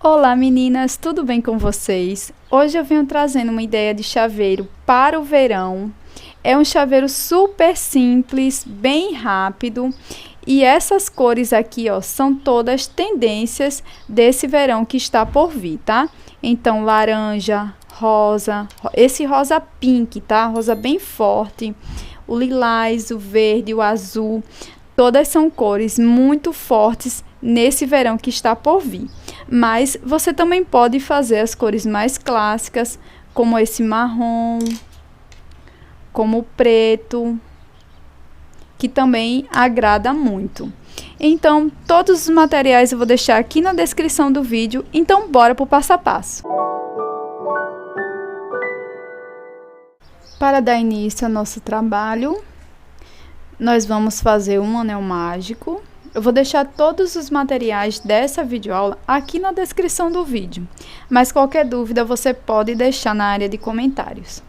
Olá meninas, tudo bem com vocês? Hoje eu venho trazendo uma ideia de chaveiro para o verão. É um chaveiro super simples, bem rápido, e essas cores aqui, ó, são todas tendências desse verão que está por vir, tá? Então, laranja, rosa, esse rosa pink, tá? Rosa bem forte, o lilás, o verde, o azul, todas são cores muito fortes nesse verão que está por vir. Mas você também pode fazer as cores mais clássicas, como esse marrom, como o preto, que também agrada muito. Então, todos os materiais eu vou deixar aqui na descrição do vídeo, então bora para o passo a passo. Para dar início ao nosso trabalho, nós vamos fazer um anel mágico. Eu vou deixar todos os materiais dessa videoaula aqui na descrição do vídeo, mas qualquer dúvida você pode deixar na área de comentários.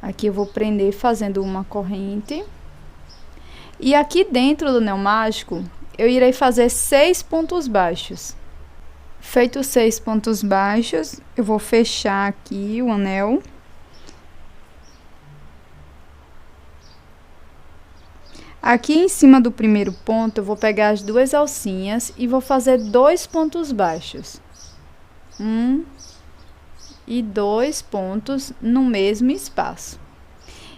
Aqui eu vou prender fazendo uma corrente. E aqui dentro do anel mágico, eu irei fazer 6 pontos baixos. Feitos 6 pontos baixos, eu vou fechar aqui o anel. Aqui em cima do primeiro ponto, eu vou pegar as duas alcinhas e vou fazer 2 pontos baixos. 1 e 2 pontos no mesmo espaço.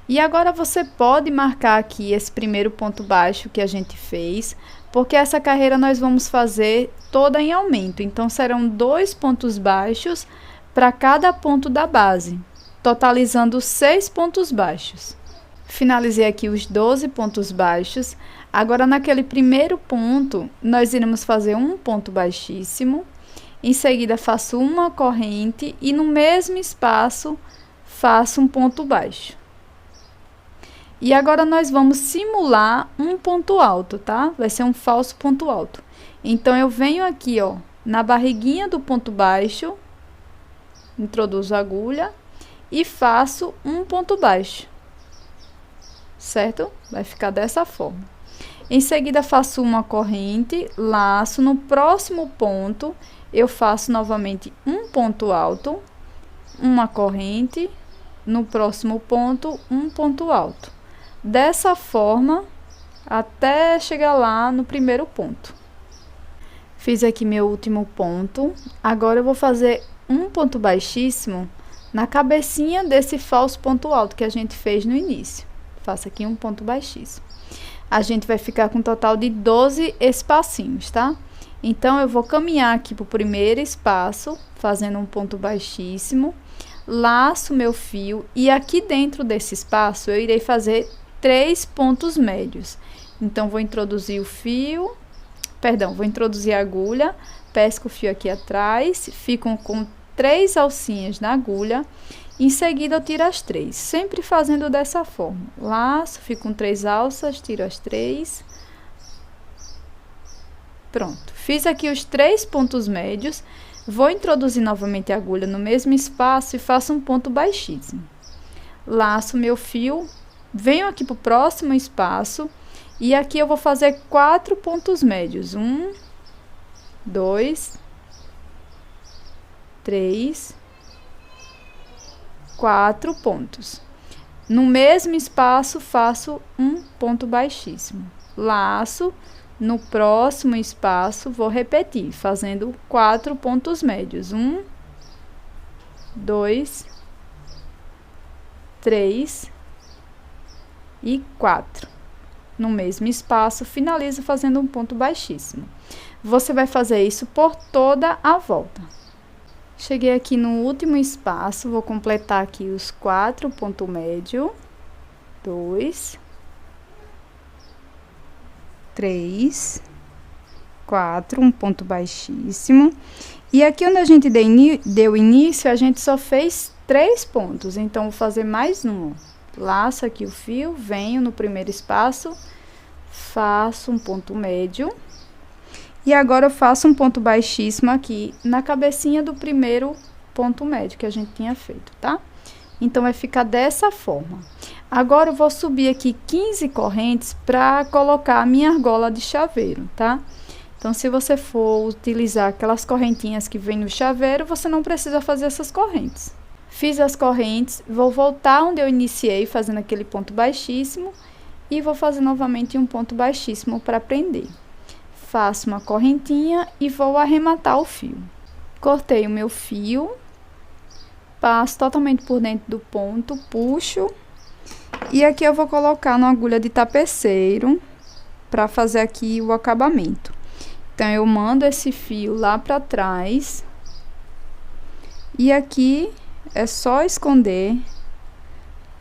E agora você pode marcar aqui esse primeiro ponto baixo que a gente fez, porque essa carreira nós vamos fazer toda em aumento. Então, serão 2 pontos baixos para cada ponto da base, totalizando 6 pontos baixos. Finalizei aqui os 12 pontos baixos. Agora, naquele primeiro ponto, nós iremos fazer um ponto baixíssimo. Em seguida, faço uma corrente e no mesmo espaço, faço um ponto baixo. E agora, nós vamos simular um ponto alto, tá? Vai ser um falso ponto alto. Então, eu venho aqui, ó, na barriguinha do ponto baixo, introduzo a agulha e faço um ponto baixo. Certo? Vai ficar dessa forma. Em seguida, faço uma corrente, laço. No próximo ponto, eu faço novamente um ponto alto, uma corrente. No próximo ponto, um ponto alto. Dessa forma, até chegar lá no primeiro ponto. Fiz aqui meu último ponto. Agora, eu vou fazer um ponto baixíssimo na cabecinha desse falso ponto alto que a gente fez no início. Faço aqui um ponto baixíssimo. A gente vai ficar com um total de 12 espacinhos, tá? Então, eu vou caminhar aqui pro primeiro espaço, fazendo um ponto baixíssimo, laço meu fio e aqui dentro desse espaço eu irei fazer 3 pontos médios. Então, vou introduzir o fio, vou introduzir a agulha, pesco o fio aqui atrás, fico com 3 alcinhas na agulha. Em seguida, eu tiro as 3, sempre fazendo dessa forma. Laço, fico com 3 alças, tiro as 3. Pronto. Fiz aqui os 3 pontos médios. Vou introduzir novamente a agulha no mesmo espaço e faço um ponto baixíssimo. Laço meu fio, venho aqui para o próximo espaço. E aqui eu vou fazer 4 pontos médios. 1, 2, 3... 4 pontos. No mesmo espaço, faço um ponto baixíssimo. Laço, no próximo espaço, vou repetir, fazendo 4 pontos médios. 1, 2, 3 e 4. No mesmo espaço, finalizo fazendo um ponto baixíssimo. Você vai fazer isso por toda a volta. Cheguei aqui no último espaço, vou completar aqui os 4 pontos médios. 2, 3, 4, um ponto baixíssimo. E aqui onde a gente deu início, a gente só fez 3 pontos. Então, vou fazer mais um. Laço aqui o fio, venho no primeiro espaço, faço um ponto médio. E agora, eu faço um ponto baixíssimo aqui na cabecinha do primeiro ponto médio que a gente tinha feito, tá? Então, vai ficar dessa forma. Agora, eu vou subir aqui 15 correntes para colocar a minha argola de chaveiro, tá? Então, se você for utilizar aquelas correntinhas que vem no chaveiro, você não precisa fazer essas correntes. Fiz as correntes, vou voltar onde eu iniciei, fazendo aquele ponto baixíssimo, e vou fazer novamente um ponto baixíssimo para prender. Faço uma correntinha e vou arrematar o fio. Cortei o meu fio, passo totalmente por dentro do ponto, puxo, e aqui eu vou colocar numa agulha de tapeceiro para fazer aqui o acabamento. Então, eu mando esse fio lá para trás, e aqui é só esconder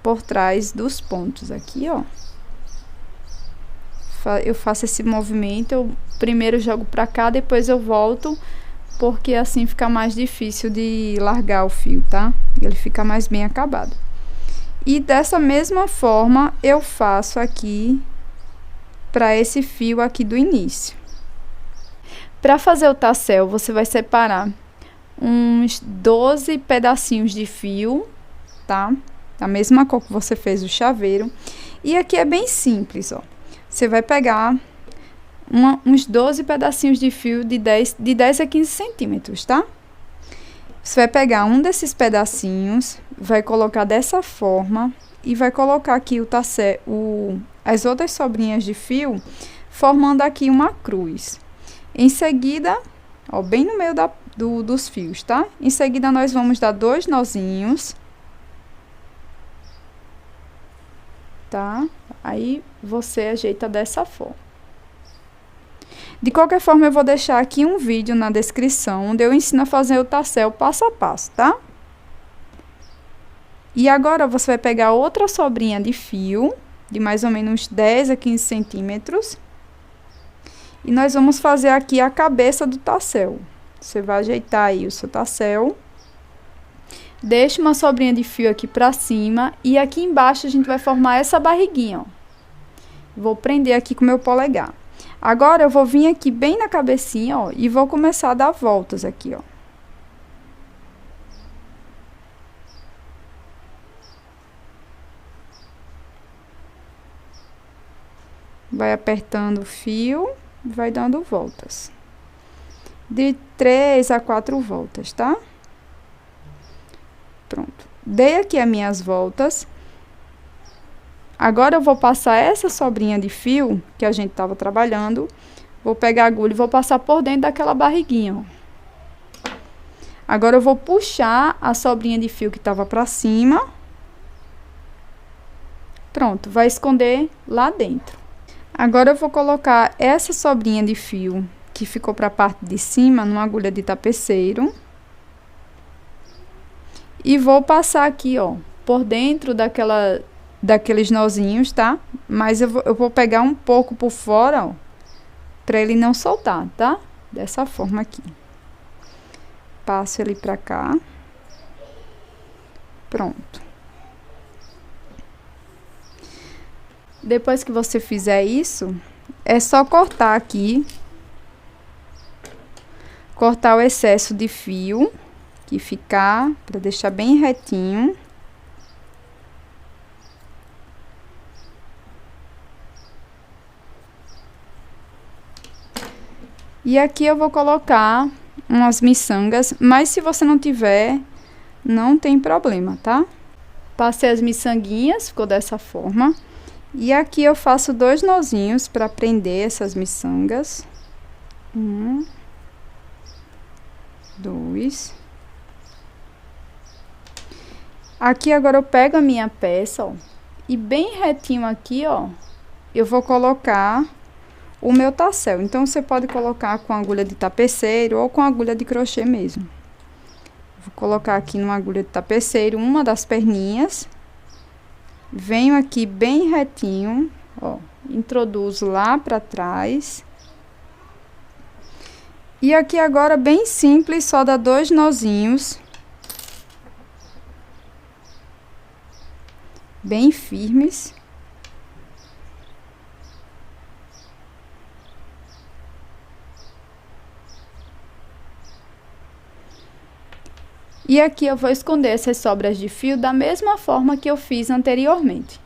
por trás dos pontos aqui, ó. Eu faço esse movimento, eu primeiro jogo para cá, depois eu volto, porque assim fica mais difícil de largar o fio, tá? Ele fica mais bem acabado. E dessa mesma forma, eu faço aqui para esse fio aqui do início. Para fazer o tassel, você vai separar uns 12 pedacinhos de fio, tá? Da mesma cor que você fez o chaveiro. E aqui é bem simples, ó. Você vai pegar uns 12 pedacinhos de fio de 10 a 15 centímetros, tá? Você vai pegar um desses pedacinhos, vai colocar dessa forma e vai colocar aqui o tassel, as outras sobrinhas de fio, formando aqui uma cruz. Em seguida, ó, bem no meio dos fios, tá? Em seguida, nós vamos dar 2 nozinhos, tá? Aí, você ajeita dessa forma. De qualquer forma, eu vou deixar aqui um vídeo na descrição, onde eu ensino a fazer o tassel passo a passo, tá? E agora, você vai pegar outra sobrinha de fio, de mais ou menos 10 a 15 centímetros. E nós vamos fazer aqui a cabeça do tassel. Você vai ajeitar aí o seu tassel. Deixa uma sobrinha de fio aqui pra cima. E aqui embaixo a gente vai formar essa barriguinha, ó. Vou prender aqui com o meu polegar. Agora, eu vou vir aqui bem na cabecinha, ó. E vou começar a dar voltas aqui, ó. Vai apertando o fio. Vai dando voltas. De 3 a 4 voltas, tá? Pronto. Dei aqui as minhas voltas. Agora, eu vou passar essa sobrinha de fio que a gente tava trabalhando. Vou pegar a agulha e vou passar por dentro daquela barriguinha, ó. Agora, eu vou puxar a sobrinha de fio que tava pra cima. Pronto, vai esconder lá dentro. Agora, eu vou colocar essa sobrinha de fio que ficou para a parte de cima numa agulha de tapeceiro. E vou passar aqui, ó, por dentro daqueles nozinhos, tá? Mas eu vou pegar um pouco por fora, ó, para ele não soltar, tá? Dessa forma aqui. Passo ele para cá. Pronto. Depois que você fizer isso, é só cortar aqui. Cortar o excesso de fio que ficar, para deixar bem retinho. E aqui eu vou colocar umas miçangas, mas se você não tiver, não tem problema, tá? Passei as miçanguinhas, ficou dessa forma. E aqui eu faço 2 nozinhos para prender essas miçangas. 1, 2. Aqui agora eu pego a minha peça, ó, e bem retinho aqui, ó, eu vou colocar o meu tassel. Então, você pode colocar com agulha de tapeceiro ou com agulha de crochê mesmo. Vou colocar aqui numa agulha de tapeceiro uma das perninhas. Venho aqui bem retinho, ó, introduzo lá pra trás. E aqui agora, bem simples, só dá 2 nozinhos. Bem firmes. E aqui eu vou esconder essas sobras de fio da mesma forma que eu fiz anteriormente.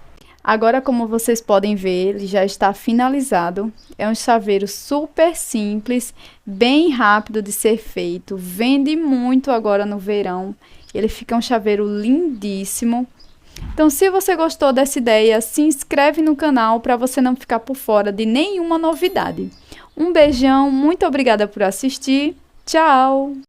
Agora, como vocês podem ver, ele já está finalizado. É um chaveiro super simples, bem rápido de ser feito. Vende muito agora no verão. Ele fica um chaveiro lindíssimo. Então, se você gostou dessa ideia, se inscreve no canal para você não ficar por fora de nenhuma novidade. Um beijão, muito obrigada por assistir. Tchau!